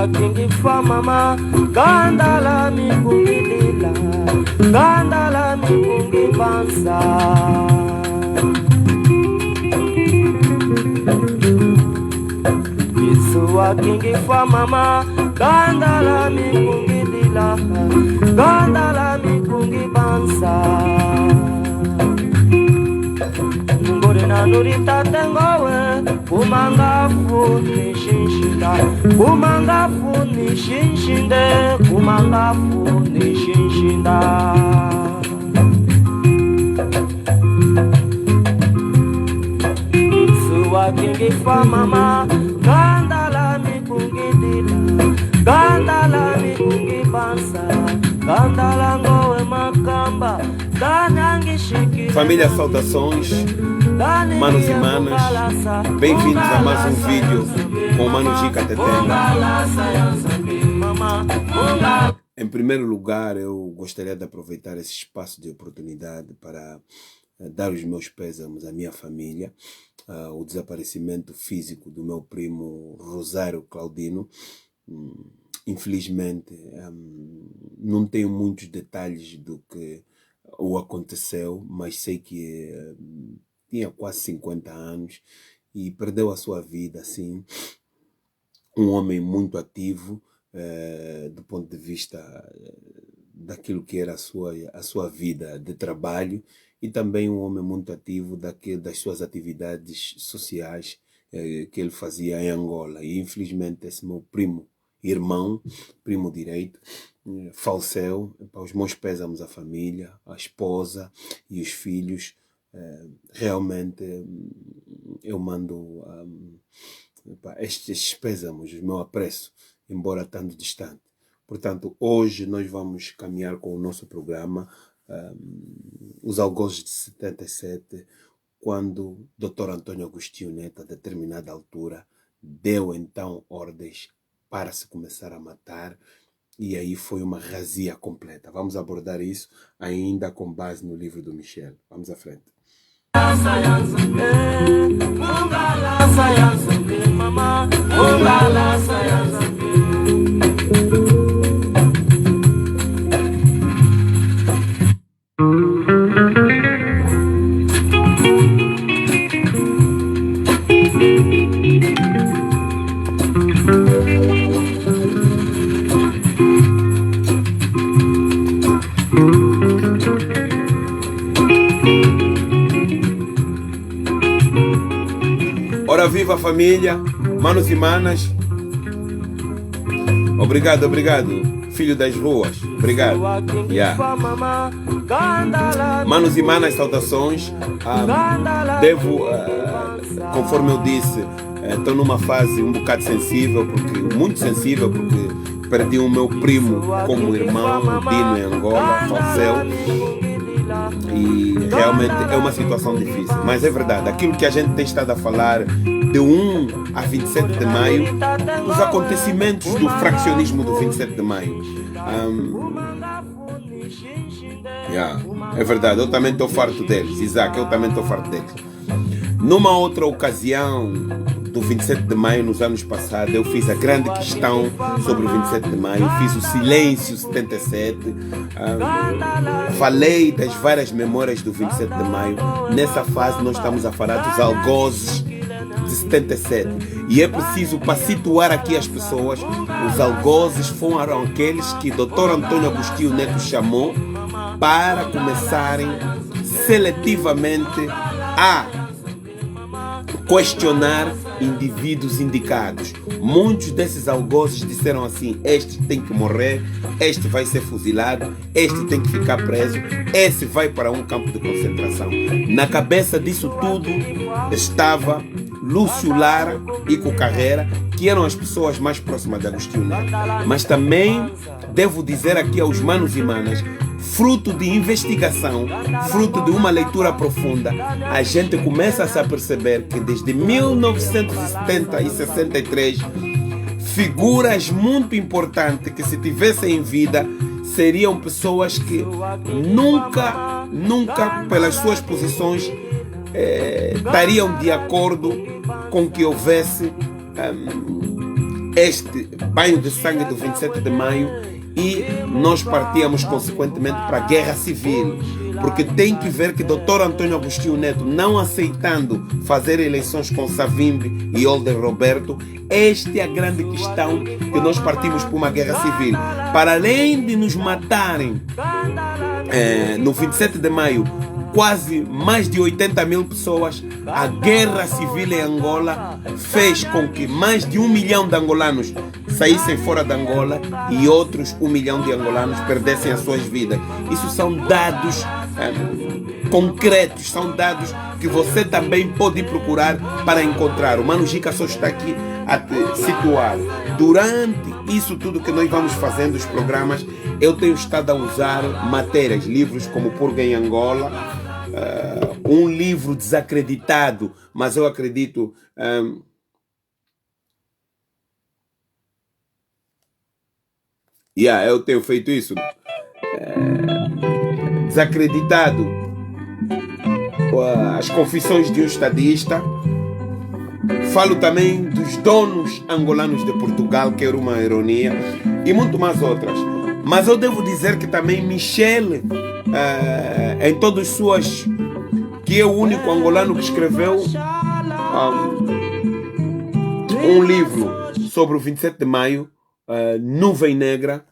Kingi fa mama gandala mi kungi lila gandala mi kungi bansa Isua kingi fa mama gandala mi kungi lila gandala mi kungi bansa Ngore na nurita tengowe kumanga funi shinshida kumanga funi shinshinde kumanga funi shinshinda Itsuwa kingi fa mama gandala mi kungi dila gandala mi kungi bansa gandala ngowe makamba danyangi shikira Família, saudações, manos e manas, bem-vindos a mais um vídeo com o Mano Gica Tetema. Em primeiro lugar, eu gostaria de aproveitar esse espaço de oportunidade para dar os meus pésames à minha família, o desaparecimento físico do meu primo Rosário Claudino. Infelizmente, não tenho muitos detalhes do que o aconteceu, mas sei que tinha quase 50 anos e perdeu a sua vida, assim, um homem muito ativo do ponto de vista daquilo que era a sua vida de trabalho e também um homem muito ativo das suas atividades sociais que ele fazia em Angola. E infelizmente esse meu primo direito, faleceu. Os meus pésames à família, à esposa e os filhos. Realmente eu mando estes pésames, o meu apreço, embora estando distante. Portanto, hoje nós vamos caminhar com o nosso programa, os algozes de 77, quando o Dr. Antônio Agostinho Neto, a determinada altura, deu então ordens para se começar a matar, e aí foi uma razia completa. Vamos abordar isso ainda com base no livro do Michel. Vamos à frente. Ora viva família, manos e manas. Obrigado, filho das ruas. Obrigado. Manos e manas, saudações. Devo, conforme eu disse, estou numa fase um bocado sensível, muito sensível, porque perdi o meu primo como irmão, Dino, em Angola, faleceu. E realmente é uma situação difícil, mas é verdade, aquilo que a gente tem estado a falar de 1 a 27 de maio, os acontecimentos do fraccionismo do 27 de maio. É verdade, eu também estou farto deles, Isaac, eu também estou farto deles. Numa outra ocasião do 27 de maio, nos anos passados, eu fiz a grande questão sobre o 27 de maio, fiz o Silêncio 77, falei das várias memórias do 27 de maio. Nessa fase nós estamos a falar dos algozes de 77. E é preciso, para situar aqui as pessoas, os algozes foram aqueles que o Dr. Antônio Agostinho Neto chamou para começarem seletivamente a questionar indivíduos indicados. Muitos desses algozes disseram assim: este tem que morrer, este vai ser fuzilado, este tem que ficar preso, esse vai para um campo de concentração. Na cabeça disso tudo estava Lúcio Lara e Ico Carreira, que eram as pessoas mais próximas de Agostinho Neto, mas também devo dizer aqui aos manos e manas, fruto de investigação, fruto de uma leitura profunda, a gente começa a se aperceber que desde 1970 e 63, figuras muito importantes que, se tivessem em vida, seriam pessoas que nunca pelas suas posições estariam de acordo com que houvesse este banho de sangue do 27 de maio e nós partíamos consequentemente para a guerra civil, porque tem que ver que Dr. Antônio Agostinho Neto, não aceitando fazer eleições com Savimbi e Holder Roberto, esta é a grande questão, que nós partimos para uma guerra civil. Para além de nos matarem no 27 de maio, quase mais de 80 mil pessoas, a guerra civil em Angola fez com que mais de 1 milhão de angolanos saíssem fora de Angola e outros 1 milhão de angolanos perdessem as suas vidas. Isso são dados concretos, são dados que você também pode procurar para encontrar. O Mano Gica só está aqui a te situar. Durante isso tudo que nós vamos fazendo, os programas, eu tenho estado a usar matérias, livros como Purga em Angola, um livro desacreditado, mas eu acredito... eu tenho feito isso. Desacreditado. As confissões de um estadista. Falo também dos donos angolanos de Portugal, que era uma ironia, e muito mais outras. Mas eu devo dizer que também Michel, em todas suas... que é o único angolano que escreveu um livro sobre o 27 de maio, Nuvem Negra.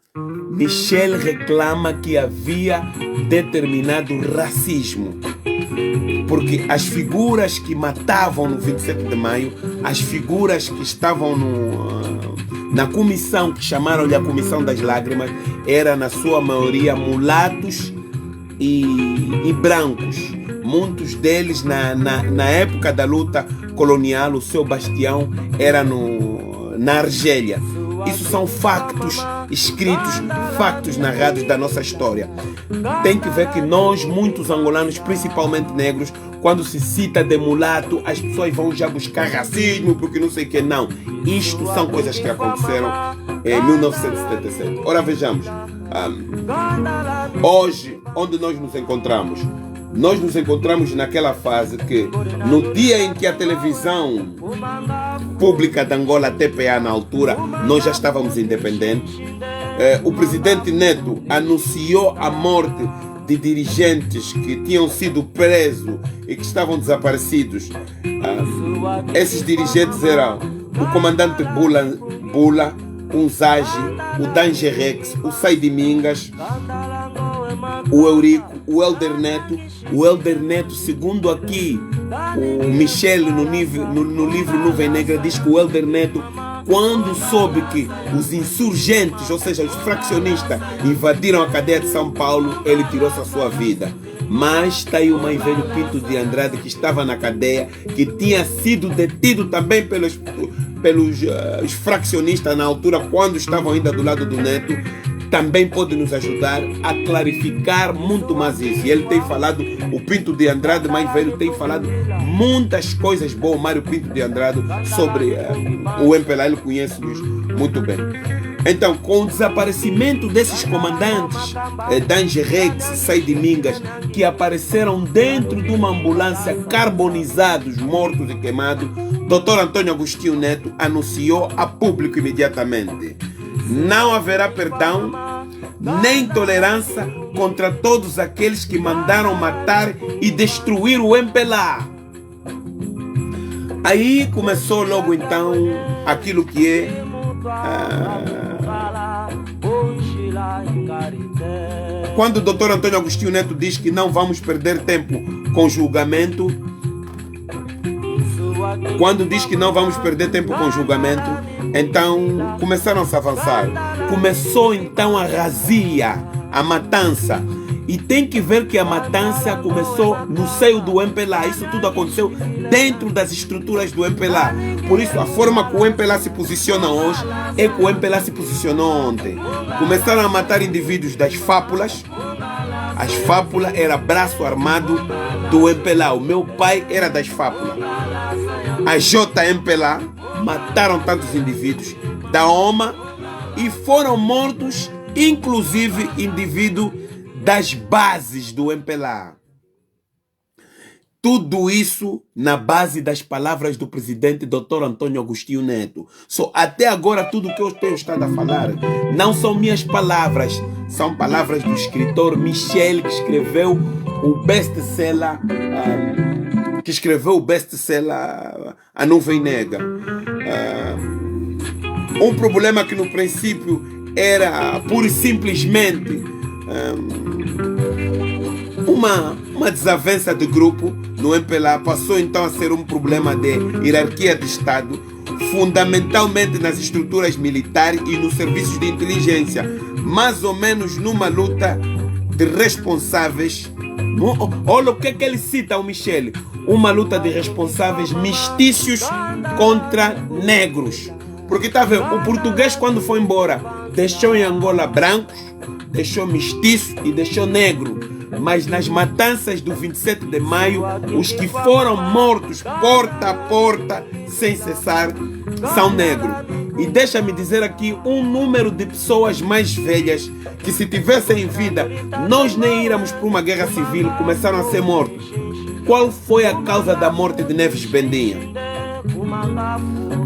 Michel reclama que havia determinado racismo, porque as figuras que matavam no 27 de maio, as figuras que estavam na comissão, que chamaram-lhe a Comissão das Lágrimas, eram na sua maioria mulatos e brancos. Muitos deles, na época da luta colonial, o seu bastião era na Argélia. Isso são factos escritos, factos narrados da nossa história. Tem que ver que nós, muitos angolanos, principalmente negros, quando se cita de mulato, as pessoas vão já buscar racismo, porque não sei o que. Não, isto são coisas que aconteceram em 1977. Ora, vejamos. Hoje, onde nós nos encontramos? Nós nos encontramos naquela fase que, no dia em que a televisão pública de Angola, TPA na altura, nós já estávamos independentes, o presidente Neto anunciou a morte de dirigentes que tinham sido presos e que estavam desaparecidos. Esses dirigentes eram o comandante Bula, o Zagi, o Dangerex, o Saidi Mingas, o Eurico, o Helder Neto, segundo aqui o Michel no livro Nuvem Negra, diz que o Helder Neto, quando soube que os insurgentes, ou seja, os fraccionistas, invadiram a cadeia de São Paulo, ele tirou-se a sua vida. Mas está aí o mais velho Pinto de Andrade, que estava na cadeia, que tinha sido detido também pelos os fraccionistas na altura, quando estavam ainda do lado do Neto, também pode nos ajudar a clarificar muito mais isso. E ele tem falado, o Pinto de Andrade mais velho tem falado muitas coisas boas, Mário Pinto de Andrade, sobre o MPLA, ele conhece-nos muito bem. Então, com o desaparecimento desses comandantes, Dangerex e Saidi Mingas, que apareceram dentro de uma ambulância carbonizados, mortos e queimados, Dr. Antônio Agostinho Neto anunciou a público imediatamente: não haverá perdão nem tolerância contra todos aqueles que mandaram matar e destruir o MPLA. Aí começou logo então aquilo que é quando o Dr. Antônio Agostinho Neto diz que não vamos perder tempo com julgamento, quando diz que não vamos perder tempo com julgamento, então começaram-se a avançar. Começou então a razia, a matança. E tem que ver que a matança começou no seio do MPLA. Isso tudo aconteceu dentro das estruturas do MPLA. Por isso, a forma que o MPLA se posiciona hoje é que o MPLA se posicionou ontem. Começaram a matar indivíduos das fábulas. As fábulas era braço armado do MPLA. O meu pai era das fábulas. A JMPLA mataram tantos indivíduos da OMA e foram mortos, inclusive, indivíduos das bases do MPLA. Tudo isso na base das palavras do presidente Dr. Antônio Agostinho Neto. Até agora, tudo que eu tenho estado a falar não são minhas palavras, são palavras do escritor Michel, que escreveu o best-seller A Nuvem Negra. Um problema que no princípio era pura e simplesmente uma desavença de grupo no MPLA, passou então a ser um problema de hierarquia de Estado, fundamentalmente nas estruturas militares e nos serviços de inteligência, mais ou menos numa luta de responsáveis. Olha o que é que ele cita, o Michel: uma luta de responsáveis mestiços contra negros. Porque tá vendo, o português, quando foi embora, deixou em Angola brancos, deixou mestiço e deixou negro. Mas nas matanças do 27 de maio, os que foram mortos porta a porta, sem cessar, são negros. E deixa-me dizer aqui um número de pessoas mais velhas que, se tivessem em vida, nós nem íamos para uma guerra civil, começaram a ser mortos. Qual foi a causa da morte de Neves Bendinha?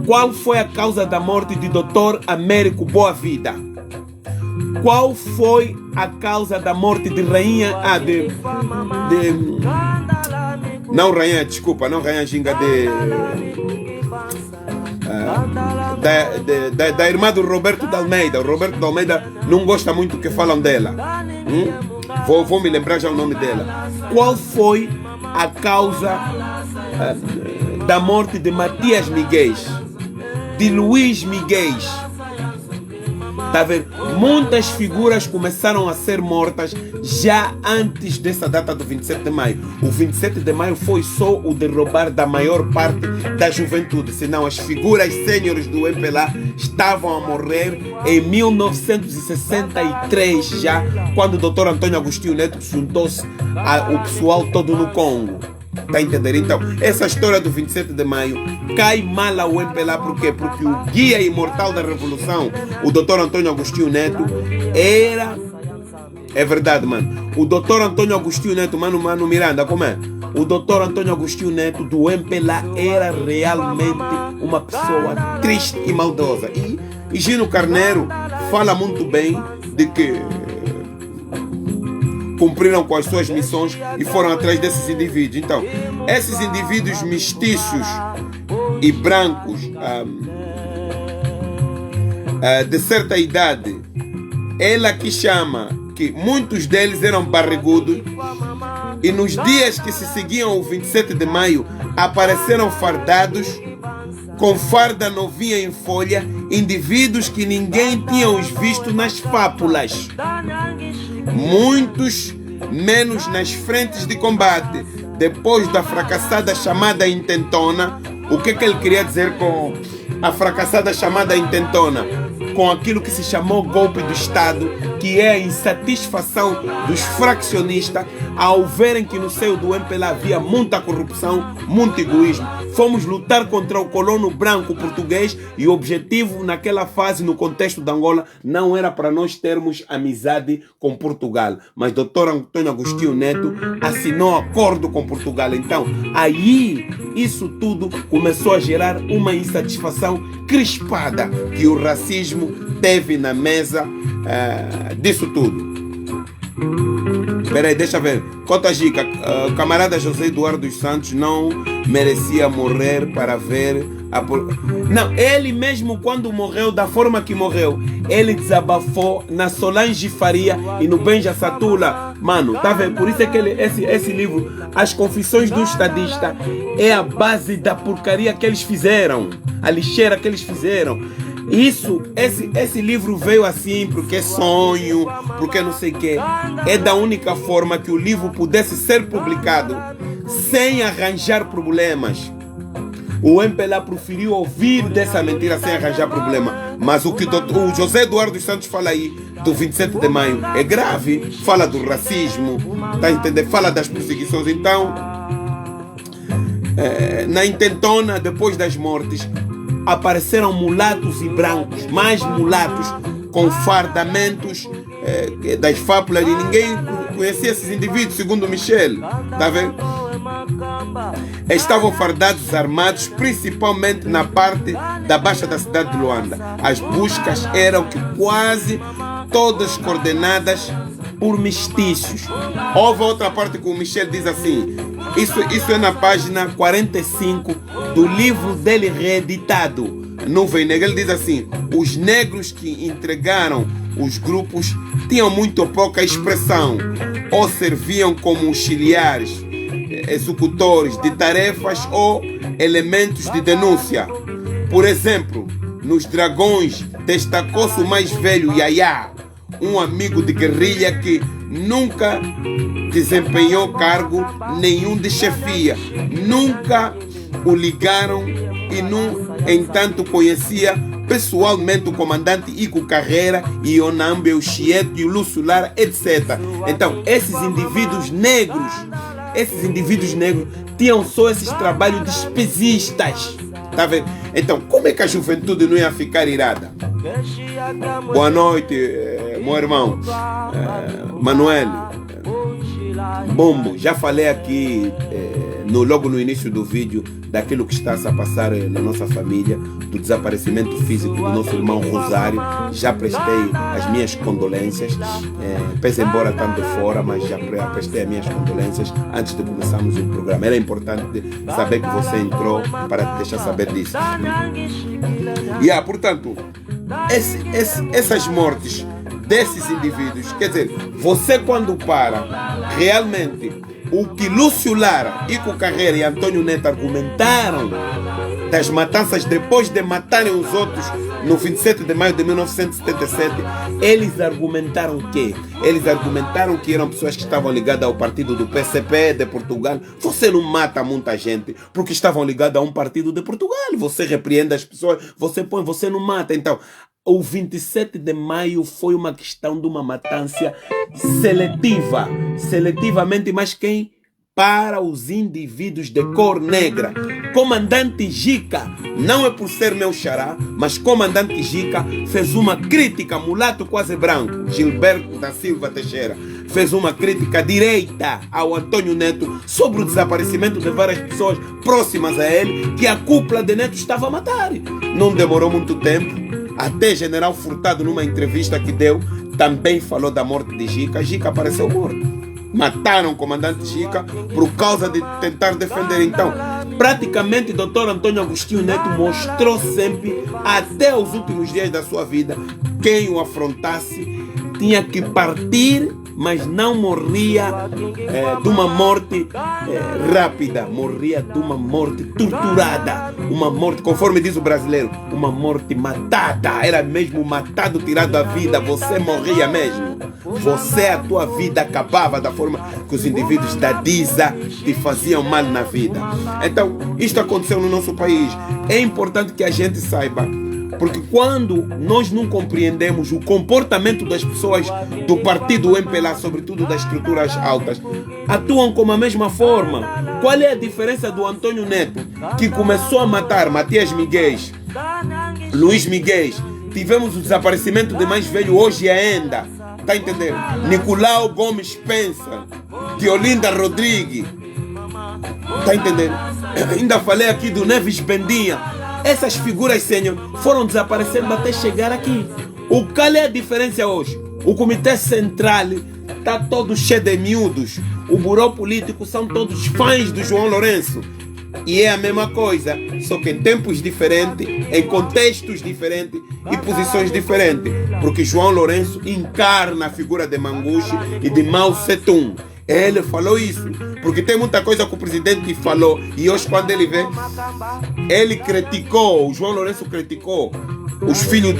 Qual foi a causa da morte de Dr. Américo Boa Vida? Qual foi a causa da morte de Rainha... não Rainha, desculpa, não Rainha Ginga, da irmã do Roberto de Almeida. O Roberto de Almeida não gosta muito que falam dela. Vou me lembrar já o nome dela. Qual foi a causa da morte de Matias Miguel, de Luís Miguel? Tá vendo? Muitas figuras começaram a ser mortas já antes dessa data do 27 de maio. O 27 de maio foi só o derrubar da maior parte da juventude, senão as figuras sêniores do MPLA estavam a morrer em 1963 já, quando o Dr. Antônio Agostinho Neto juntou-se ao pessoal todo no Congo. Tá entendendo? Então, essa história do 27 de maio cai mal ao MPLA. Por quê? Porque o guia imortal da revolução, o Dr. Antônio Agostinho Neto, era... É verdade, mano. O Dr. Antônio Agostinho Neto, mano Miranda, como é? O Dr. Antônio Agostinho Neto do MPLA era realmente uma pessoa triste e maldosa. E Gino Carneiro fala muito bem de que cumpriram com as suas missões e foram atrás desses indivíduos. Então, esses indivíduos mestiços e brancos de certa idade, ela que chama que muitos deles eram barrigudos, e nos dias que se seguiam o 27 de maio apareceram fardados, com farda novinha em folha, indivíduos que ninguém tinha os visto nas fábulas, muitos menos nas frentes de combate. Depois da fracassada chamada intentona, o que ele queria dizer com a fracassada chamada intentona? Com aquilo que se chamou golpe do Estado, que é a insatisfação dos fraccionistas ao verem que no seio do MPLA havia muita corrupção, muito egoísmo. Fomos lutar contra o colono branco português, e o objetivo naquela fase, no contexto de Angola, não era para nós termos amizade com Portugal, mas Dr. Antônio Agostinho Neto assinou acordo com Portugal. Então, aí, isso tudo começou a gerar uma insatisfação crispada que o racismo teve na mesa disso tudo. Espera aí, deixa eu ver. Cota Gica, camarada José Eduardo dos Santos não merecia morrer para ver Não, ele mesmo quando morreu, da forma que morreu, ele desabafou na Solange Faria e no Benja Satula. Mano, tá vendo? Por isso é que esse livro, As Confissões do Estadista, é a base da porcaria que eles fizeram, a lixeira que eles fizeram. Isso, esse livro veio assim porque é sonho, porque não sei o que. É da única forma que o livro pudesse ser publicado sem arranjar problemas. O MPLA preferiu ouvir dessa mentira sem arranjar problema. Mas o que o José Eduardo dos Santos fala aí do 27 de maio é grave. Fala do racismo, tá entendendo? Fala das perseguições. Então, na intentona, depois das mortes, apareceram mulatos e brancos, mais mulatos, com fardamentos das fábulas, e ninguém conhecia esses indivíduos, segundo Michel, tá vendo? Estavam fardados, armados, principalmente na parte da baixa da cidade de Luanda. As buscas eram quase todas coordenadas por mestiços. Houve outra parte que o Michel diz assim, isso é na página 45 do livro dele reeditado, Nuvem Negra. Ele diz assim: os negros que entregaram os grupos tinham muito pouca expressão, ou serviam como auxiliares, executores de tarefas ou elementos de denúncia. Por exemplo, nos Dragões destacou-se o mais velho Yaya, um amigo de guerrilha que nunca desempenhou cargo nenhum de chefia. Nunca o ligaram e, no entanto, conhecia pessoalmente o comandante Ico Carreira e Onambe, o Chieto e o Lúcio Lara, etc. Então, esses indivíduos negros tinham só esses trabalhos despesistas. Tá vendo? Então, como é que a juventude não ia ficar irada? Boa noite, meu irmão Manuel Bombo. Já falei aqui logo no início do vídeo daquilo que está a passar na nossa família, do desaparecimento físico do nosso irmão Rosário. Já prestei as minhas condolências, pese embora estando fora, mas já prestei as minhas condolências antes de começarmos o programa. Era importante saber que você entrou para te deixar saber disso. Portanto, essas mortes desses indivíduos, quer dizer, você quando para, realmente, o que Lúcio Lara, Ico Carreira e Antônio Neto argumentaram das matanças depois de matarem os outros no 27 de maio de 1977, eles argumentaram o quê? Eles argumentaram que eram pessoas que estavam ligadas ao partido do PCP de Portugal. Você não mata muita gente porque estavam ligadas a um partido de Portugal. Você repreende as pessoas, você não mata. Então, o 27 de maio foi uma questão de uma matança seletivamente, mas quem? Para os indivíduos de cor negra. Comandante Gica, não é por ser meu xará, mas Comandante Gica fez uma crítica, mulato quase branco, Gilberto da Silva Teixeira, fez uma crítica direita ao Antônio Neto sobre o desaparecimento de várias pessoas próximas a ele, que a cúpula de Neto estava a matar. Não demorou muito tempo, até General Furtado, numa entrevista que deu, também falou da morte de Gica. Gica apareceu morto. Mataram o comandante Gica por causa de tentar defender. Então, praticamente, o Dr. Antônio Agostinho Neto mostrou sempre, até os últimos dias da sua vida, quem o afrontasse tinha que partir, mas não morria de uma morte rápida, morria de uma morte torturada, uma morte, conforme diz o brasileiro, uma morte matada. Era mesmo matado, tirado a vida, você morria mesmo. A tua vida acabava da forma que os indivíduos da DISA te faziam mal na vida. Então, isto aconteceu no nosso país. É importante que a gente saiba, porque quando nós não compreendemos o comportamento das pessoas do partido MPLA, sobretudo das estruturas altas, atuam como a mesma forma. Qual é a diferença do Antônio Neto, que começou a matar Matias Miguel, Luiz Miguel? Tivemos o desaparecimento de mais velho hoje ainda. Tá entendendo? Nicolau Gomes Spencer, Diolinda Rodrigues. Tá entendendo? Ainda falei aqui do Neves Bendinha. Essas figuras, senhor, foram desaparecendo até chegar aqui. Qual é a diferença hoje? O Comitê Central está todo cheio de miúdos. O Buró Político são todos fãs do João Lourenço. E é a mesma coisa, só que em tempos diferentes, em contextos diferentes e posições diferentes. Porque João Lourenço encarna a figura de Mangushi e de Mao Tse-tung. Ele falou isso, porque tem muita coisa que o presidente falou, e hoje quando ele vê, ele criticou, o João Lourenço criticou os filhos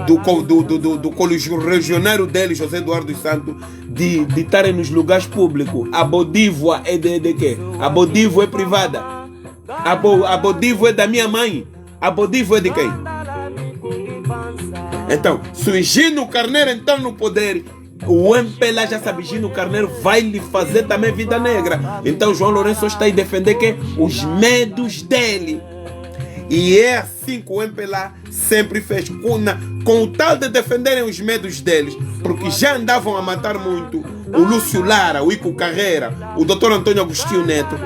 do colégio regionário dele, José Eduardo dos Santos, de estarem nos lugares públicos. A Bodívoa é de quê? A Bodívoa é privada. A Bodivo é da minha mãe. A Bodivo é de quem? Então, se o Gino Carneiro entrar no poder, o MPLA já sabe, Gino Carneiro vai lhe fazer também vida negra. Então João Lourenço está aí defender que os medos dele. E é assim que o MPLA sempre fez, com o tal de defenderem os medos deles, porque já andavam a matar muito o Lúcio Lara, o Ico Carreira, o Dr. Antônio Agostinho Neto.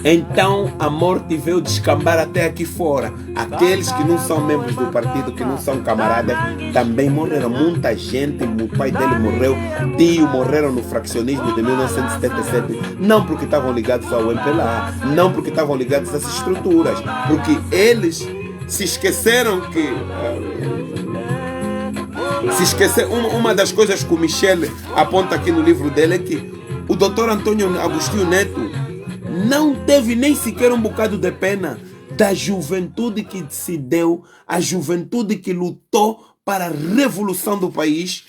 Então a morte veio descambar até aqui fora. Aqueles que não são membros do partido, que não são camaradas, também morreram. Muita gente, o pai dele morreu, tio morreram no fraccionismo de 1977. Não porque estavam ligados ao MPLA, não porque estavam ligados às estruturas, porque eles se esqueceram que... Uma das coisas que o Michel aponta aqui no livro dele é que o Dr. Antônio Agostinho Neto não teve nem sequer um bocado de pena da juventude que se deu, a juventude que lutou para a revolução do país,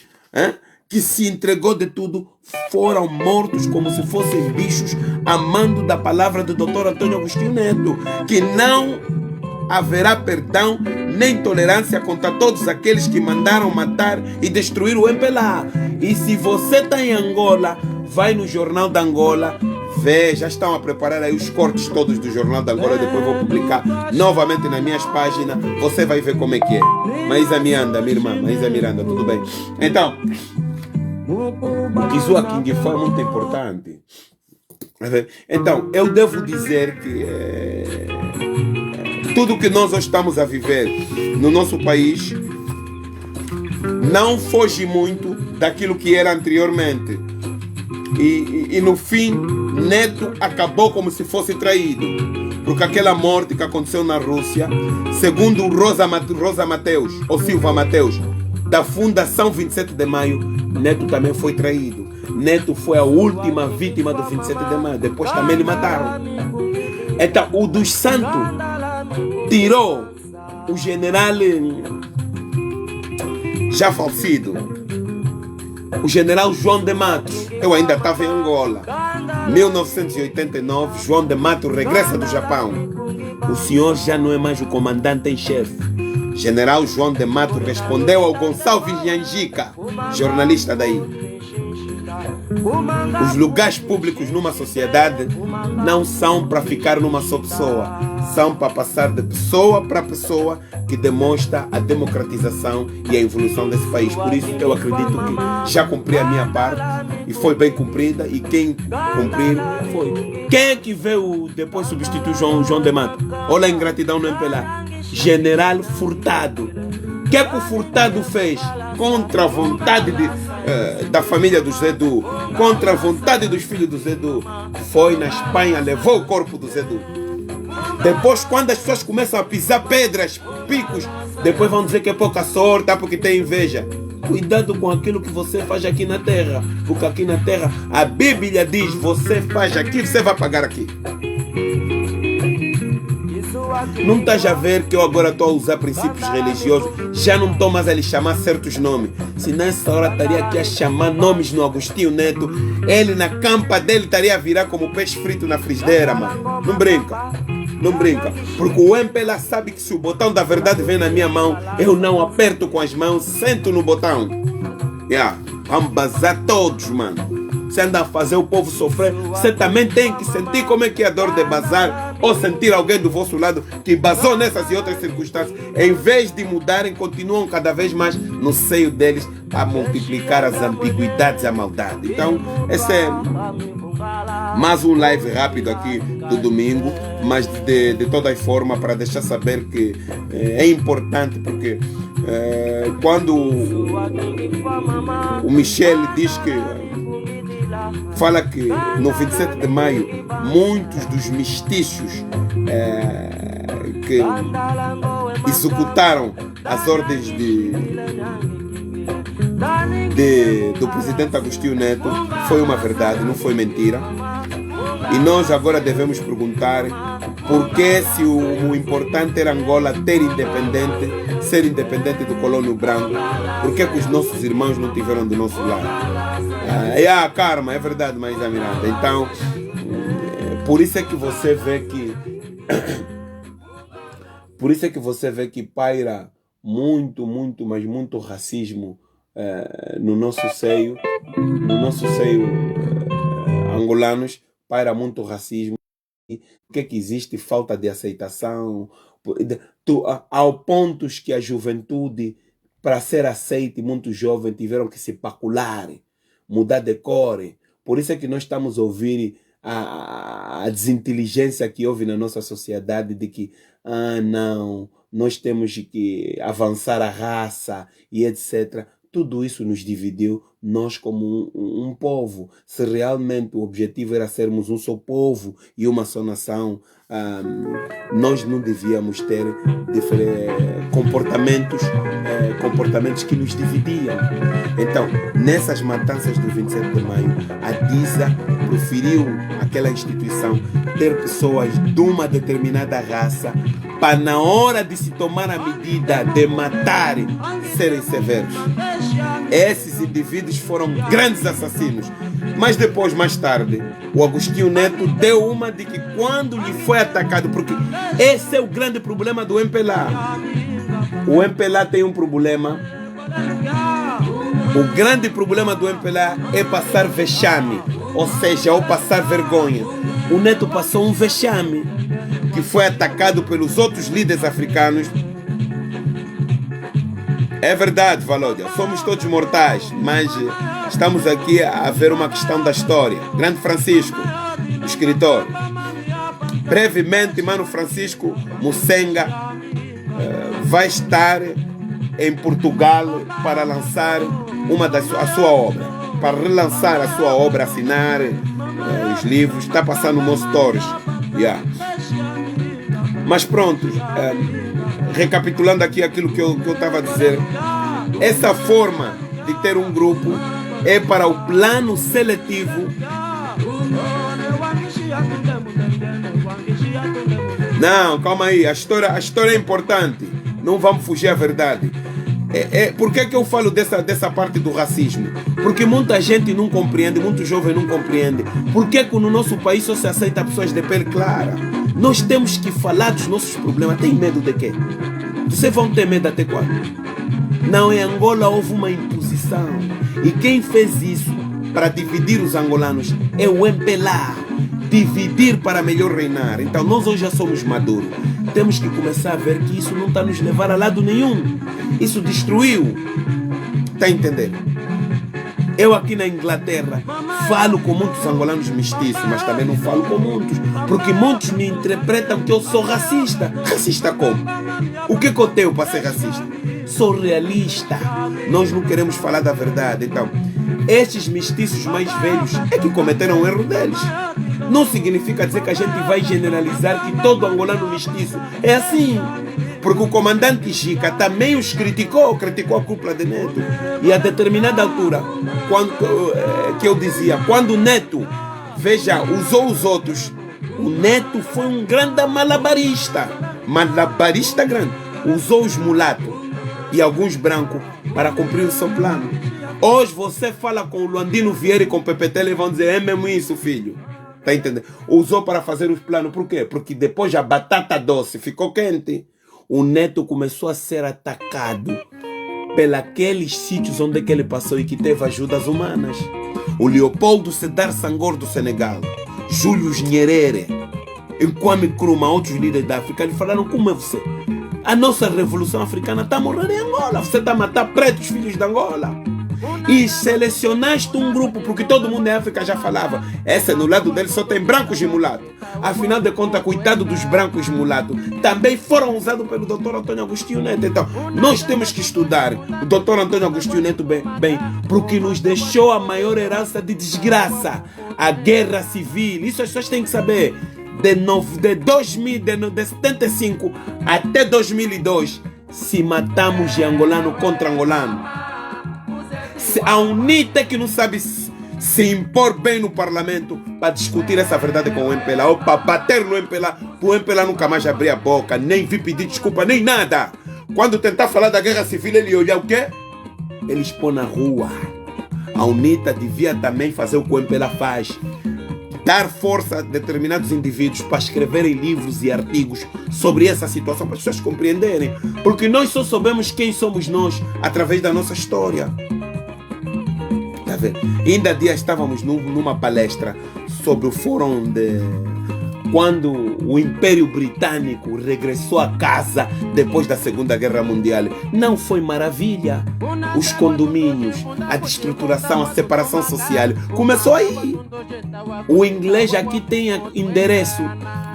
que se entregou de tudo, foram mortos como se fossem bichos, amando da palavra do Dr. Antônio Agostinho Neto, que não haverá perdão nem tolerância contra todos aqueles que mandaram matar e destruir o MPLA. E se você está em Angola, vai no Jornal da Angola, vê, já estão a preparar aí os cortes todos do Jornal da Angola, depois vou publicar novamente nas minhas páginas, você vai ver como é que é. Maísa Miranda, minha irmã, Maísa Miranda, tudo bem? Então, o que Zua King foi muito importante. Então, eu devo dizer que tudo que nós hoje estamos a viver no nosso país não foge muito daquilo que era anteriormente. E no fim, Neto acabou como se fosse traído. Porque aquela morte que aconteceu na Rússia, segundo Rosa Mateus, ou Silva Mateus, da Fundação 27 de Maio, Neto também foi traído. Neto foi a última vítima do 27 de Maio. Depois também lhe mataram. Então, o dos Santos tirou o general já falecido, o general João de Matos. Eu ainda estava em Angola. 1989, João de Matos regressa do Japão. O senhor já não é mais o comandante em chefe. General João de Matos respondeu ao Gonçalves Nhanjica, jornalista daí: os lugares públicos numa sociedade não são para ficar numa só pessoa, são para passar de pessoa para pessoa, que demonstra a democratização e a evolução desse país. Por isso eu acredito que já cumpri a minha parte e foi bem cumprida, e quem cumprir foi. Quem é que veio depois substituir João de Matos? Olha a ingratidão no MPLA. General Furtado. O que é que o Furtado fez? Contra a vontade da família do Zedu, contra a vontade dos filhos do Zedu, foi na Espanha, levou o corpo do Zedu. Depois, quando as pessoas começam a pisar pedras, picos, depois vão dizer que é pouca sorte, porque tem inveja. Cuidado com aquilo que você faz aqui na terra, porque aqui na terra a Bíblia diz: você faz aqui, você vai pagar aqui. Não estás a ver que eu agora estou a usar princípios religiosos? Já não estou mais a lhe chamar certos nomes. Se nessa hora estaria aqui a chamar nomes no Agostinho Neto, ele na campa dele estaria a virar como peixe frito na frigideira, mano. Não brinca. Não brinca. Porque o MPLA sabe que se o botão da verdade vem na minha mão, eu não aperto com as mãos, sento no botão. Vamos bazar todos, mano. Você anda a fazer o povo sofrer, você também tem que sentir como é que é a dor de bazar, ou sentir alguém do vosso lado que bazou nessas e outras circunstâncias. Em vez de mudarem, continuam cada vez mais no seio deles a multiplicar as ambiguidades e a maldade. Então, esse é mais um live rápido aqui do domingo, mas de toda forma para deixar saber que é importante, porque quando o Michel diz que fala que no 27 de maio muitos dos mestiços que executaram as ordens do presidente Agostinho Neto foi uma verdade, não foi mentira. E nós agora devemos perguntar por que, se o importante era Angola ser independente do colônio branco, por que os nossos irmãos não tiveram do nosso lado? Karma, é verdade, Maísa Miranda. Então, Por isso é que você vê que por isso é que você vê que paira muito, muito, mas muito racismo no nosso seio, angolanos, paira muito racismo. O que é que existe? Falta de aceitação, ao ponto que a juventude, para ser aceita, muito jovem, tiveram que se pacular, mudar de cor. Por isso é que nós estamos a ouvir a desinteligência que houve na nossa sociedade de que, não, nós temos que avançar a raça e etc. Tudo isso nos dividiu, nós como um povo. Se realmente o objetivo era sermos um só povo e uma só nação, nós não devíamos ter comportamentos que nos dividiam. Então, nessas matanças do 27 de maio, a DISA preferiu, aquela instituição, ter pessoas de uma determinada raça para, na hora de se tomar a medida de matar, serem severos. Esses indivíduos foram grandes assassinos. Mas depois, mais tarde, o Agostinho Neto deu uma de que quando lhe foi atacado, porque esse é o grande problema do MPLA. O MPLA tem um problema. O grande problema do MPLA é passar vexame, ou seja, ou passar vergonha. O Neto passou um vexame, que foi atacado pelos outros líderes africanos. É verdade, Valódia, somos todos mortais, mas estamos aqui a ver uma questão da história. Grande Francisco, o escritor. Brevemente, Mano Francisco Musenga vai estar em Portugal para lançar a sua obra, para relançar a sua obra, assinar os livros. Está passando no Stores. Mas pronto, recapitulando aqui aquilo que eu estava a dizer, essa forma de ter um grupo é para o plano seletivo. Não, calma aí, a história é importante, não vamos fugir à verdade. Por que eu falo dessa parte do racismo? Porque muita gente não compreende, muito jovem não compreende. Por que no nosso país só se aceita pessoas de pele clara? Nós temos que falar dos nossos problemas. Tem medo de quê? Vocês vão ter medo até quando? Não, em Angola houve uma imposição. E quem fez isso para dividir os angolanos é o MPLA. Dividir para melhor reinar. Então nós hoje já somos maduros. Temos que começar a ver que isso não está nos levar a lado nenhum. Isso destruiu. Está entendendo? Eu aqui na Inglaterra falo com muitos angolanos mestiços, mas também não falo com muitos, porque muitos me interpretam que eu sou racista. Racista como? O que eu tenho para ser racista? Sou realista. Nós não queremos falar da verdade. Então, estes mestiços mais velhos é que cometeram o erro deles. Não significa dizer que a gente vai generalizar que todo angolano mestiço é assim. Porque o comandante Gica também os criticou a cúpula de Neto. E a determinada altura, que eu dizia, quando o Neto, usou os outros, o Neto foi um grande malabarista grande. Usou os mulatos e alguns brancos para cumprir o seu plano. Hoje você fala com o Luandino Vieira e com o PPT, eles vão dizer, é mesmo isso, filho. Tá entendendo? Usou para fazer os planos. Por quê? Porque depois a batata doce ficou quente. O Neto começou a ser atacado pelos sítios onde que ele passou e que teve ajudas humanas. O Leopoldo Sedar Senghor do Senegal, Júlio Nyerere, Kwame Nkrumah, outros líderes da África, eles falaram, como é você? A nossa revolução africana está morrendo em Angola. Você está a matar pretos, filhos de Angola. E selecionaste um grupo, porque todo mundo em África já falava, no lado dele só tem brancos e mulatos. Afinal de contas, coitado dos brancos e mulatos, também foram usados pelo Dr. Antônio Agostinho Neto. Então, nós temos que estudar o Dr. Antônio Agostinho Neto bem, porque nos deixou a maior herança de desgraça, a guerra civil. Isso as pessoas têm que saber. De 75 até 2002, se matamos de angolano contra angolano. A UNITA que não sabe se impor bem no parlamento para discutir essa verdade com o MPLA, ou para bater no MPLA, para o MPLA nunca mais abrir a boca, nem vir pedir desculpa, nem nada. Quando tentar falar da guerra civil, ele olhar o quê? Ele expõe na rua. A UNITA devia também fazer o que o MPLA faz. dar força a determinados indivíduos para escreverem livros e artigos sobre essa situação, para as pessoas compreenderem. Porque nós só sabemos quem somos nós através da nossa história. Tá vendo? Ainda há dias estávamos numa palestra sobre o fórum de... quando o Império Britânico regressou a casa depois da Segunda Guerra Mundial. Não foi maravilha? Os condomínios, a destruturação, a separação social, começou aí. O inglês aqui tem endereço.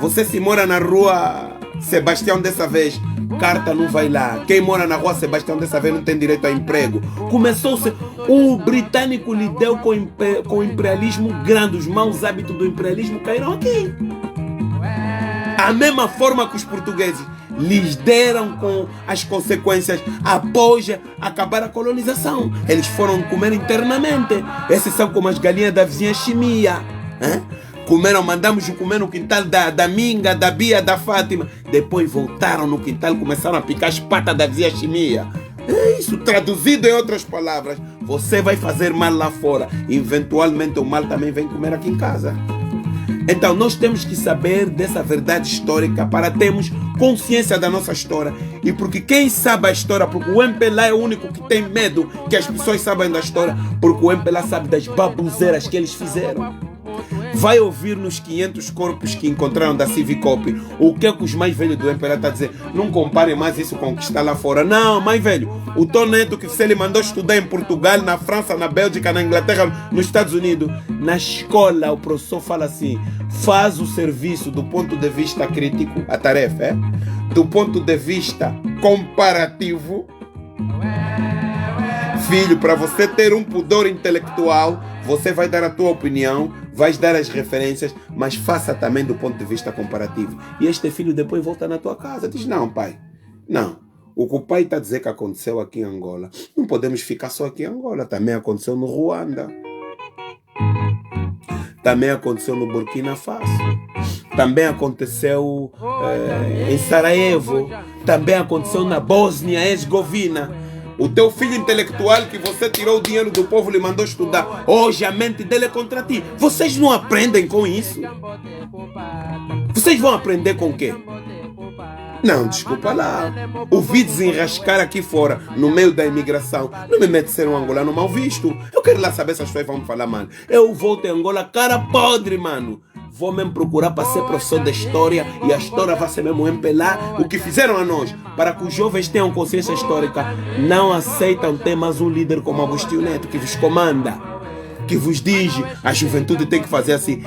Você se mora na rua Sebastião dessa vez, carta não vai lá. Quem mora na rua Sebastião dessa vez não tem direito a emprego. Começou-se... O britânico lhe deu com o imperialismo grande. Os maus hábitos do imperialismo caíram aqui. A mesma forma que os portugueses lhes deram com as consequências após acabar a colonização. Eles foram comer internamente. Esses são como as galinhas da vizinha Chimia. Mandamos comer no quintal da Minga, da Bia, da Fátima. Depois voltaram no quintal e começaram a picar as patas da vizinha Chimia. É isso, traduzido em outras palavras. Você vai fazer mal lá fora. Eventualmente o mal também vem comer aqui em casa. Então nós temos que saber dessa verdade histórica para termos consciência da nossa história. E porque quem sabe a história, porque o MPLA é o único que tem medo que as pessoas saibam da história, porque o MPLA sabe das babuzeiras que eles fizeram. Vai ouvir nos 500 corpos que encontraram da Civicop o que é que os mais velhos do MPLA estão a dizer. Não comparem mais isso com o que está lá fora. Não, mais velho, o Tom Neto que você lhe mandou estudar em Portugal, na França, na Bélgica, na Inglaterra, nos Estados Unidos. Na escola o professor fala assim: faz o serviço do ponto de vista crítico, a tarefa é do ponto de vista comparativo. Filho, para você ter um pudor intelectual, você vai dar a tua opinião, vai dar as referências, mas faça também do ponto de vista comparativo. E este filho depois volta na tua casa, diz: não, pai, não. O que o pai está a dizer que aconteceu aqui em Angola, não podemos ficar só aqui em Angola, também aconteceu no Ruanda. Também aconteceu no Burkina Faso. Também aconteceu em Sarajevo. Também aconteceu na Bósnia-Herzegovina. O teu filho intelectual que você tirou o dinheiro do povo e lhe mandou estudar, hoje a mente dele é contra ti. Vocês não aprendem com isso? Vocês vão aprender com o quê? Não, desculpa lá. O vi desenrascar aqui fora, no meio da imigração. Não me mete ser um angolano mal visto. Eu quero lá saber se as pessoas vão me falar mal. Eu volto em Angola, cara podre, mano. Vou mesmo procurar para ser professor de história e a história vai ser mesmo MPLA. O que fizeram a nós, para que os jovens tenham consciência histórica, não aceitam ter mais um líder como Agostinho Neto, que vos comanda, que vos diz: a juventude tem que fazer assim.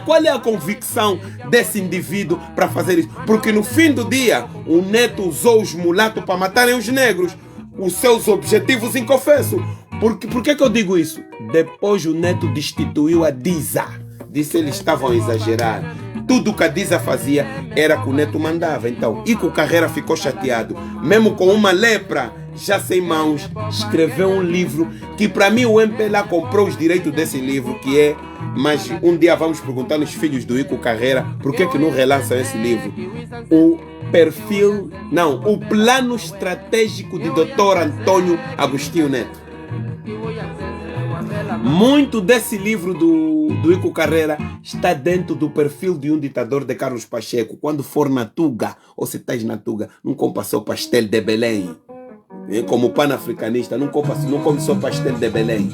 Qual é a convicção desse indivíduo para fazer isso? Porque no fim do dia, o Neto usou os mulatos para matarem os negros. Os seus objetivos inconfessos. Por que eu digo isso? Depois o Neto destituiu a DISA. Disse que eles estavam a exagerar. Tudo que a DISA fazia era que o Neto mandava. Então, Ico Carreira ficou chateado. Mesmo com uma lepra já sem mãos, escreveu um livro que para mim o MPLA comprou os direitos desse livro, que é... Mas um dia vamos perguntar aos filhos do Ico Carreira por que não relançam esse livro. O plano estratégico de Dr. Antônio Agostinho Neto. Muito desse livro do Ico Carreira está dentro do perfil de um ditador de Carlos Pacheco. Quando for na Tuga, ou se estás na Tuga, não compra só pastel de Belém. Como pan-africanista, não come só pastel de Belém.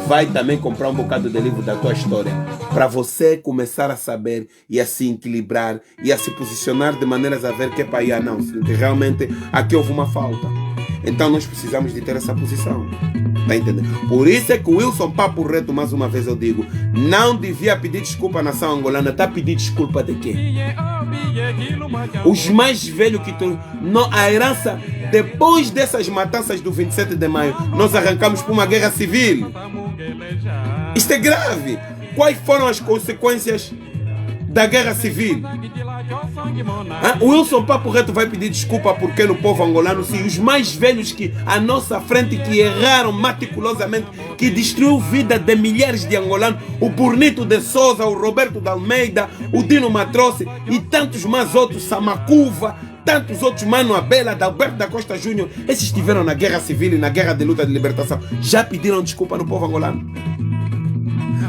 Vai também comprar um bocado de livro da tua história, para você começar a saber e a se equilibrar e a se posicionar de maneiras a ver que não, realmente aqui houve uma falta. Então nós precisamos de ter essa posição. Tá entendendo? Por isso é que o Wilson Papo Reto, mais uma vez eu digo, não devia pedir desculpa à nação angolana. Está a pedir desculpa de quê? Os mais velhos que tu... A herança, depois dessas matanças do 27 de maio, nós arrancamos para uma guerra civil. Isto é grave. Quais foram as consequências da guerra civil? O Wilson Papo Reto vai pedir desculpa porque no povo angolano, sim, os mais velhos que à nossa frente, que erraram meticulosamente, que destruiu a vida de milhares de angolanos, o Burnito de Souza, o Roberto de Almeida, o Dino Matroce e tantos mais outros, Samacuva, tantos outros, Mano Abela, Alberto da Costa Júnior, esses estiveram na guerra civil e na guerra de luta de libertação, já pediram desculpa no povo angolano.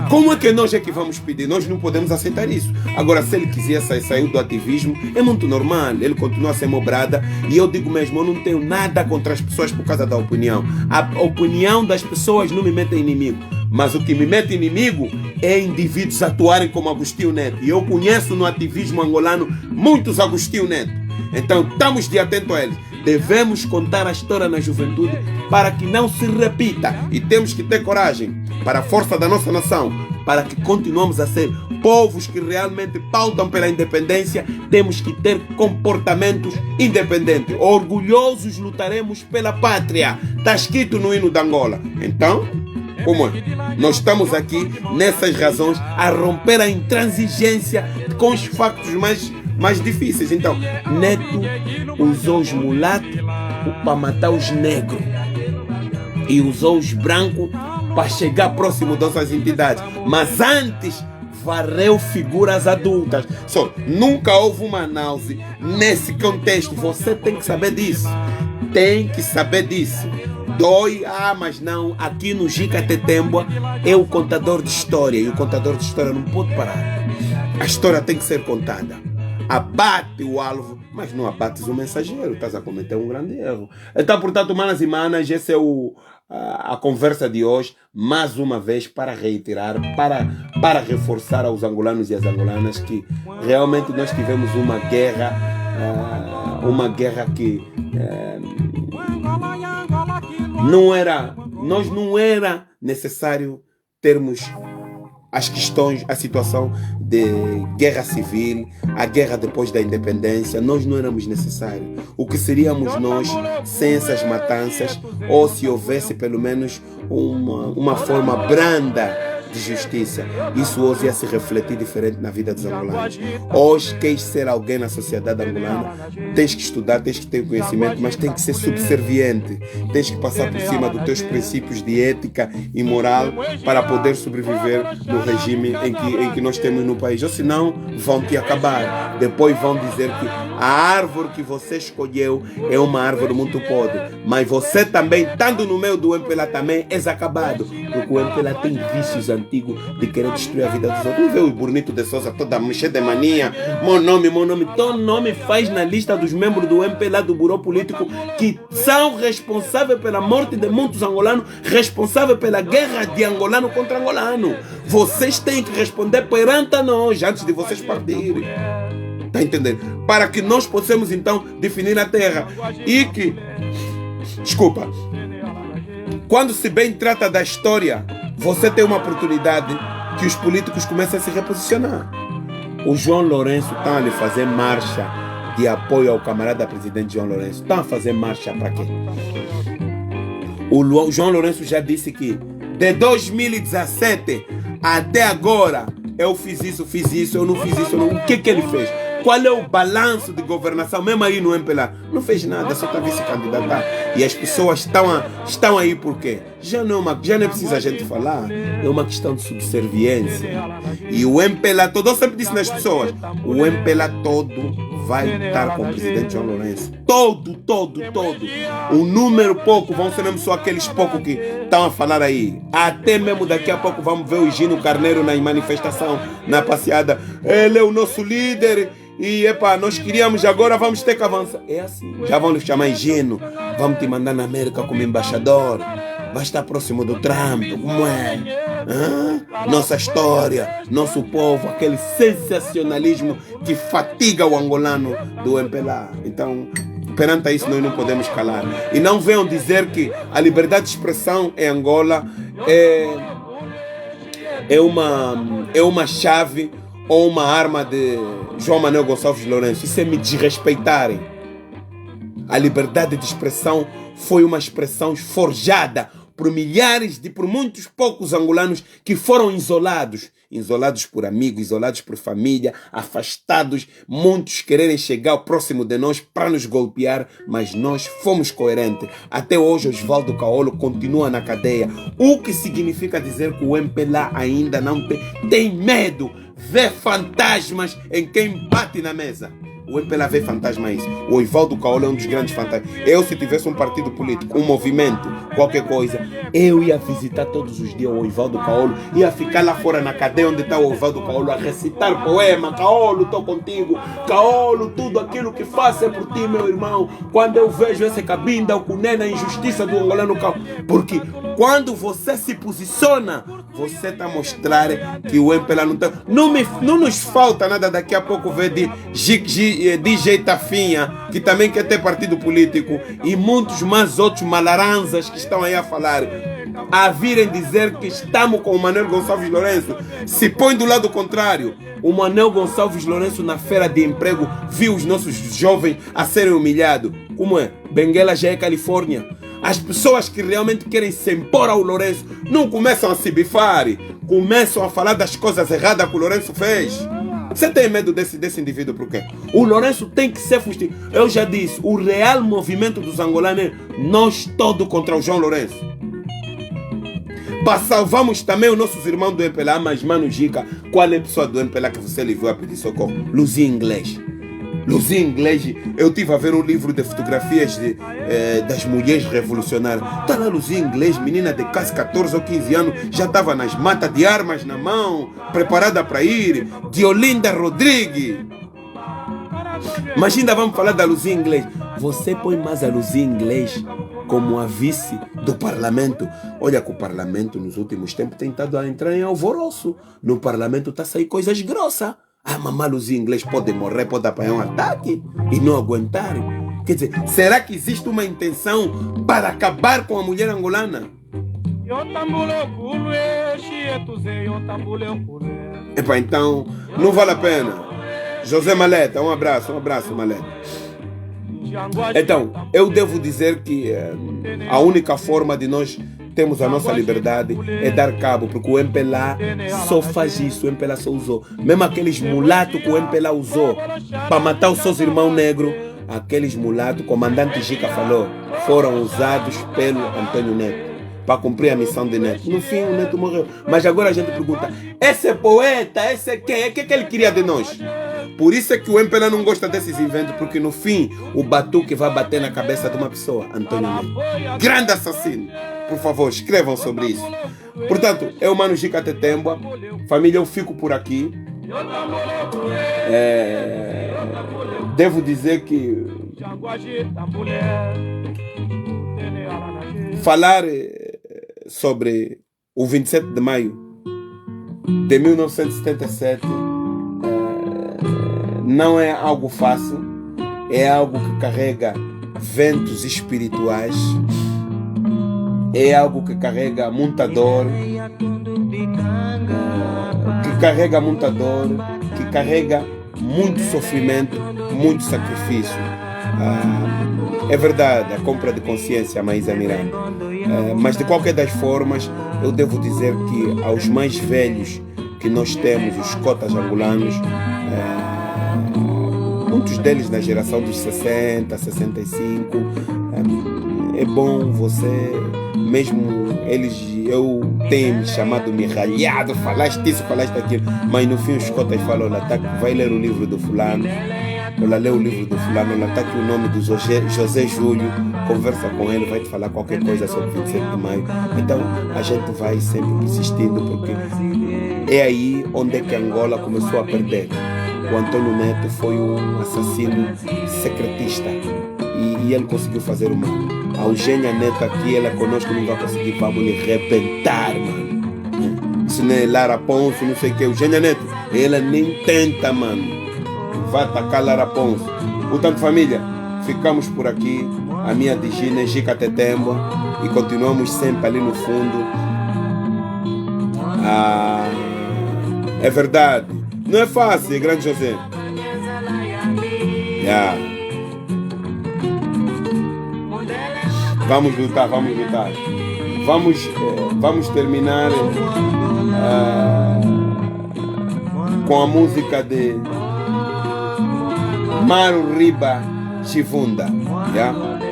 Como é que nós é que vamos pedir? Nós não podemos aceitar isso. Agora, se ele quiser sair do ativismo, é muito normal. Ele continua a ser mobrada. E eu digo mesmo, eu não tenho nada contra as pessoas por causa da opinião. A opinião das pessoas não me mete inimigo. Mas o que me mete inimigo é indivíduos atuarem como Agostinho Neto. E eu conheço no ativismo angolano muitos Agostinho Neto. Então estamos de atento a eles. Devemos contar a história na juventude para que não se repita. E temos que ter coragem para a força da nossa nação, para que continuemos a ser povos que realmente pautam pela independência. Temos que ter comportamentos independentes. Orgulhosos lutaremos pela pátria. Está escrito no hino de Angola. Então, como é? Nós estamos aqui nessas razões a romper a intransigência com os factos mais difíceis. Então, Neto usou os mulatos para matar os negros e usou os brancos para chegar próximo dessas entidades. Mas antes varreu figuras adultas. Só nunca houve uma análise nesse contexto. Você tem que saber disso. Tem que saber disso. Dói, mas não. Aqui no Gica Tetembua é o contador de história. E o contador de história não pode parar. A história tem que ser contada. Abate o alvo, mas não abates o mensageiro. Estás a cometer um grande erro. Então, portanto, manas e manas, essa é a conversa de hoje. Mais uma vez, para reiterar, para reforçar aos angolanos e às angolanas que realmente nós tivemos uma guerra que não era necessário termos as questões, a situação de guerra civil, a guerra depois da independência. Nós não éramos necessários. O que seríamos nós sem essas matanças, ou se houvesse pelo menos uma forma branda de justiça? Isso hoje ia se refletir diferente na vida dos angolanos. Hoje, queres ser alguém na sociedade angolana, tens que estudar, tens que ter conhecimento, mas tens que ser subserviente. Tens que passar por cima dos teus princípios de ética e moral para poder sobreviver no regime em que nós temos no país. Ou senão, vão te acabar. Depois vão dizer que a árvore que você escolheu é uma árvore muito podre. Mas você também, estando no meio do MPLA, também és acabado. Porque o MPLA tem vícios antigo de querer destruir a vida dos outros. Não vê o Bonito de Souza toda cheia de mania, meu nome, teu nome faz na lista dos membros do MPLA, do Buró Político, que são responsáveis pela morte de muitos angolanos, responsáveis pela guerra de angolano contra angolano. Vocês têm que responder perante nós antes de vocês partirem. Está entendendo? Para que nós possamos então definir a terra. E que, desculpa, quando se bem trata da história, você tem uma oportunidade que os políticos comecem a se reposicionar. O João Lourenço está a lhe fazer marcha de apoio ao camarada presidente João Lourenço. Está a fazer marcha para quê? O João Lourenço já disse que de 2017 até agora eu fiz isso, eu não fiz isso. O que ele fez? Qual é o balanço de governação? Mesmo aí no MPLA, não fez nada, só está vice-candidatar. E as pessoas estão aí por quê? Já não é preciso a gente falar, é uma questão de subserviência. E o MPLA todo, eu sempre disse nas pessoas, o MPLA todo vai estar com o presidente João Lourenço. Todo. O número pouco, vão ser mesmo só aqueles poucos que estão a falar aí. Até mesmo daqui a pouco vamos ver o Gino Carneiro na manifestação, na passeada. Ele é o nosso líder. E nós queríamos, agora vamos ter que avançar. É assim. Já vão lhe chamar Gino. Vamos te mandar na América como embaixador. Vai estar próximo do Trump. Como é? Nossa história, nosso povo, aquele sensacionalismo que fatiga o angolano do MPLA. Então, perante isso, nós não podemos calar. E não venham dizer que a liberdade de expressão em Angola é uma chave ou uma arma de João Manuel Gonçalves Lourenço. Isso é me desrespeitarem. A liberdade de expressão foi uma expressão forjada por muitos poucos angolanos que foram isolados por amigos, isolados por família, afastados, muitos quererem chegar próximo de nós para nos golpear, mas nós fomos coerentes. Até hoje Osvaldo Caolo continua na cadeia, o que significa dizer que o MPLA ainda não tem medo, vê fantasmas em quem bate na mesa. O MPLA vê fantasma isso. O Osvaldo Caolo é um dos grandes fantasmas. Eu, se tivesse um partido político, um movimento, qualquer coisa, Eu ia visitar todos os dias o Osvaldo Caolo, ia ficar lá fora na cadeia onde está o Osvaldo Caolo a recitar poema. Caolo, estou contigo. Caolo, tudo aquilo que faço é por ti, meu irmão. Quando eu vejo esse cabinda, o cunena, a injustiça do angolano Caolo. Porque quando você se posiciona, você está a mostrar que o MPLA não está... Não nos falta nada daqui a pouco ver de DJ Tafinha, que também quer ter partido político, e muitos mais outros malaranzas que estão aí a falar, a virem dizer que estamos com o Manuel Gonçalves Lourenço. Se põe do lado contrário. O Manuel Gonçalves Lourenço na feira de emprego viu os nossos jovens a serem humilhados. Como é? Benguela já é Califórnia. As pessoas que realmente querem se impor ao Lourenço não começam a se bifar, começam a falar das coisas erradas que o Lourenço fez. Você tem medo desse indivíduo por quê? O Lourenço tem que ser fustido. Eu já disse, o real movimento dos angolanos é nós todos contra o João Lourenço. Para salvarmos também os nossos irmãos do MPLA, mas Mano Gica, qual é a pessoa do MPLA que você levou a pedir socorro? Luzinha Inglês. Luzinha Inglês, eu estive a ver um livro de fotografias das mulheres revolucionárias. Está lá Luzinha Inglês, menina de quase 14 ou 15 anos, já estava nas matas de armas na mão, preparada para ir. Diolinda Rodrigues. Mas ainda vamos falar da Luzinha Inglês. Você põe mais a Luzinha Inglês como a vice do parlamento. Olha que o parlamento nos últimos tempos tem estado a entrar em alvoroço. No parlamento está a sair coisas grossas. A mamãe Luzinha Inglês pode morrer, pode apanhar um ataque e não aguentar. Quer dizer, será que existe uma intenção para acabar com a mulher angolana? Epa, então, não vale a pena. José Maleta, um abraço, Maleta. Então, eu devo dizer que a única forma de nós termos a nossa liberdade é dar cabo, porque o MPLA só faz isso, o MPLA só usou. Mesmo aqueles mulatos que o MPLA usou para matar os seus irmãos negros, aqueles mulatos, o comandante Gica falou, foram usados pelo Antônio Neto para cumprir a missão de Neto. No fim, o Neto morreu. Mas agora a gente pergunta, esse poeta, esse é quem? O que ele queria de nós? Por isso é que o MPLA não gosta desses inventos, porque no fim, o batuque vai bater na cabeça de uma pessoa, Antônio Neto. Grande assassino. Por favor, escrevam sobre isso. Portanto, eu, Mano Gica Tetemba, família, eu fico por aqui. Devo dizer que falar sobre o 27 de maio de 1977 não é algo fácil, é algo que carrega ventos espirituais, é algo que carrega muita dor, que carrega muito sofrimento, muito sacrifício. É verdade, a compra de consciência, Maísa Miranda. Mas de qualquer das formas, eu devo dizer que aos mais velhos que nós temos, os cotas angolanos, muitos deles na geração dos 60, 65, é bom você, mesmo eles, eu tenho me chamado, me ralhado, falaste isso, falaste aquilo, mas no fim os cotas falam, vai ler o livro do fulano, ela lê o livro do fulano, ela está aqui o nome do José Júlio, conversa com ele, vai te falar qualquer coisa sobre 27 de maio. Então a gente vai sempre insistindo, porque é aí onde é que Angola começou a perder. O Antônio Neto foi um assassino secretista e ele conseguiu fazer o mal. A Eugênia Neto aqui, ela conosco não vai conseguir, vamos lhe arrebentar, mano. Isso não é Lara Ponce, não sei o que. Eugênia Neto, ela nem tenta, mano. Vai atacar Lara Ponce. Portanto, família, ficamos por aqui. A minha Digina é Gica Tetemba e continuamos sempre ali no fundo. É verdade. Não é fácil, grande José. Vamos lutar. Vamos terminar com a música de Maru Riba Chivunda,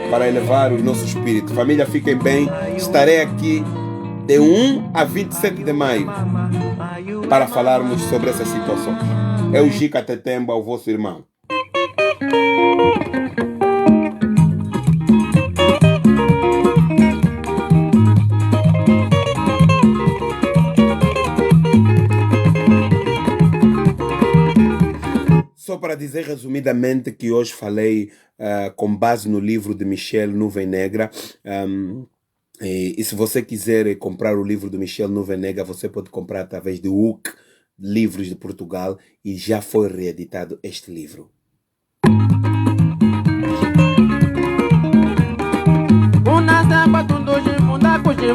para elevar o nosso espírito. Família, fiquem bem. Estarei aqui de 1 a 27 de maio para falarmos sobre essa situação. É o Gica Tetemba, o vosso irmão. só para dizer resumidamente que hoje falei com base no livro de Michel Nuvem Negra. E se você quiser comprar o livro do Michel Nuvem Negra, você pode comprar através de UC Livros de Portugal, e já foi reeditado este livro.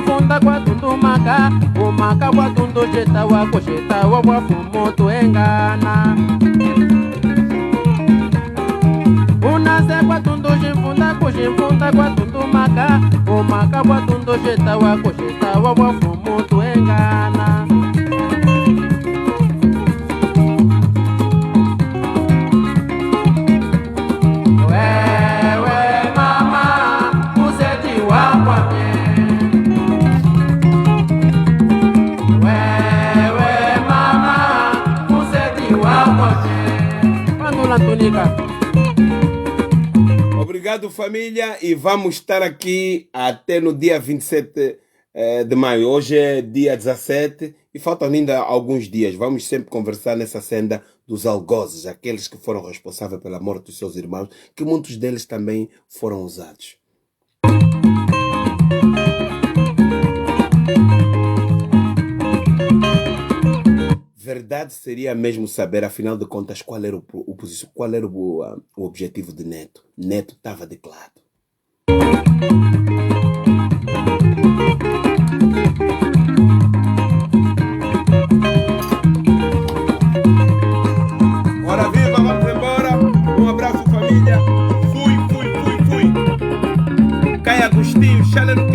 Funda kwa tundu maka umaka kwa tundu jeta wa fumoto engana unase kwa tundu jifunda kwa tundu maka umaka kwa tundu jeta wa fumoto engana wewe mama useti wa kwa Obrigado, família, e vamos estar aqui até no dia 27 de maio. Hoje é dia 17 e faltam ainda alguns dias. Vamos sempre conversar nessa senda dos algozes, aqueles que foram responsáveis pela morte dos seus irmãos, que muitos deles também foram usados. Verdade seria mesmo saber, afinal de contas, qual era o objetivo de Neto. Neto estava declarado. Ora viva, vamos embora. Um abraço, família. Fui. Caia Agostinho, Chaleno